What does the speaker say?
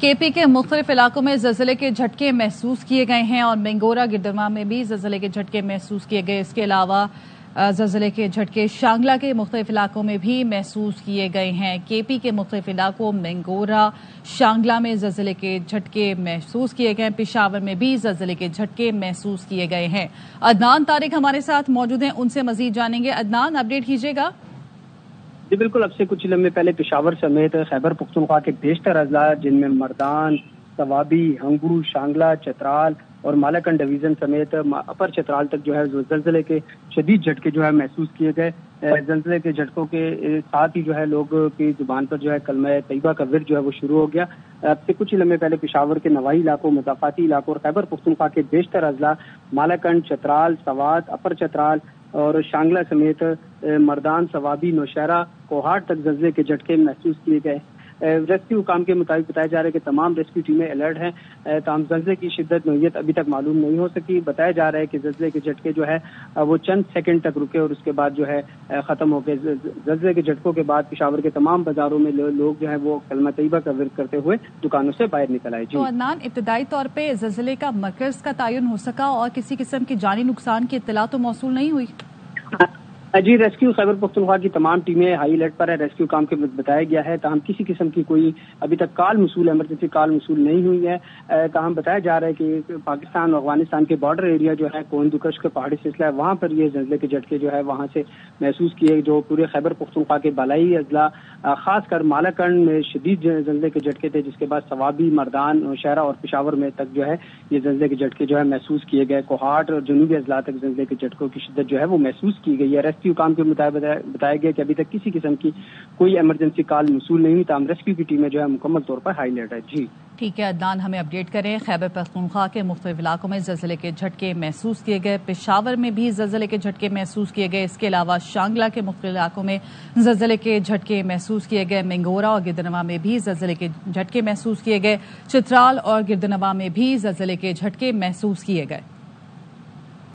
کے پی کے مختلف علاقوں میں زلزلے کے جھٹکے محسوس کیے گئے ہیں اور منگورا گردما میں بھی زلزلے کے جھٹکے محسوس کیے گئے. اس کے علاوہ زلزلے کے جھٹکے شانگلہ کے مختلف علاقوں میں بھی محسوس کیے گئے ہیں. کے پی کے مختلف علاقوں منگورا شانگلہ میں زلزلے کے جھٹکے محسوس کیے گئے. پشاور میں بھی زلزلے کے جھٹکے محسوس کیے گئے ہیں. عدنان طارق ہمارے ساتھ موجود ہیں، ان سے مزید جانیں گے. عدنان، اپڈیٹ کیجیے گا. جی بالکل، اب سے کچھ لمحے پہلے پشاور سمیت خیبر پختونخوا کے بیشتر اضلاع جن میں مردان، ثوابی، ہنگو، شانگلہ، چترال اور مالاکنڈ ڈویژن سمیت اپر چترال تک جو ہے زلزلے کے شدید جھٹکے جو ہے محسوس کیے گئے. زلزلے کے جھٹکوں کے ساتھ ہی جو ہے لوگ کی زبان پر جو ہے کلمہ طیبہ کا ورد جو ہے وہ شروع ہو گیا. اب سے کچھ لمحے پہلے پشاور کے نواحی علاقوں، مضافاتی علاقوں اور خیبر پختونخوا کے بیشتر اضلاع مالاکنڈ، چترال، سوات، اپر چترال اور شانگلہ سمیت مردان، ثوابی، نوشہرہ، کوہاٹ تک زلزلے کے جھٹکے محسوس کیے گئے. ریسکیو حکام کے مطابق بتایا جا رہا ہے کہ تمام ریسکیو ٹیمیں الرٹ ہیں. تاہم زلزلے کی شدت نوعیت ابھی تک معلوم نہیں ہو سکی. بتایا جا رہا ہے کہ زلزلے کے جھٹکے جو ہے وہ چند سیکنڈ تک رکے اور اس کے بعد جو ہے ختم ہو گئے. زلزلے کے جھٹکوں کے بعد پشاور کے تمام بازاروں میں لوگ جو ہے وہ کلمہ طیبہ کا ورد کرتے ہوئے دکانوں سے باہر نکل آئے. تو عدنان، ابتدائی طور پہ زلزلے کا مرکز کا تعین ہو سکا اور کسی قسم کی جانی نقصان کی اطلاع تو موصول نہیں ہوئی؟ جی، ریسکیو خیبر پختونخوا کی تمام ٹیمیں ہائی الرٹ پر ہے. ریسکیو کام کے بتایا گیا ہے. تاہم کسی قسم کی کوئی ابھی تک ایمرجنسی کال موصول نہیں ہوئی ہے. تاہم بتایا جا رہا ہے کہ پاکستان اور افغانستان کے بارڈر ایریا جو ہے کوہندوکش کا پہاڑی سلسلہ ہے، وہاں پر یہ زلزلے کے جھٹکے جو ہے وہاں سے محسوس کیے. جو پورے خیبر پختونخوا کے بالائی اضلاع خاص کر مالاکنڈ میں شدید زلزلے کے جھٹکے تھے، جس کے بعد ثوابی، مردان، نوشہرہ اور پشاور میں تک جو ہے یہ زلزلے کے جھٹکے جو ہے محسوس کیے گئے. کوہاٹ اور جنوبی اضلاع تک زلزلے کے جھٹکوں کی شدت جو ہے وہ محسوس کی گئی ہے. ریسکیو کام کے مطابق بتایا گیا کہ ابھی تک کسی قسم کی کوئی ایمرجنسی کال موصول نہیں ہوئی. تاہم ریسکیو کی ٹیمیں جو ہے مکمل طور پر ہائی الرٹ ہے. جی ٹھیک ہے عدنان، ہمیں اپڈیٹ کریں. خیبر پختونخوا کے مختلف علاقوں میں زلزلے کے جھٹکے محسوس کیے گئے. پشاور میں بھی زلزلے کے جھٹکے محسوس کیے گئے. اس کے علاوہ شانگلہ کے مختلف علاقوں میں زلزلے کے جھٹکے محسوس کیے گئے. منگورا اور گردنوا میں بھی زلزلے کے جھٹکے محسوس کیے گئے. چترال اور گردنوا میں بھی زلزلے کے جھٹکے محسوس کیے گئے.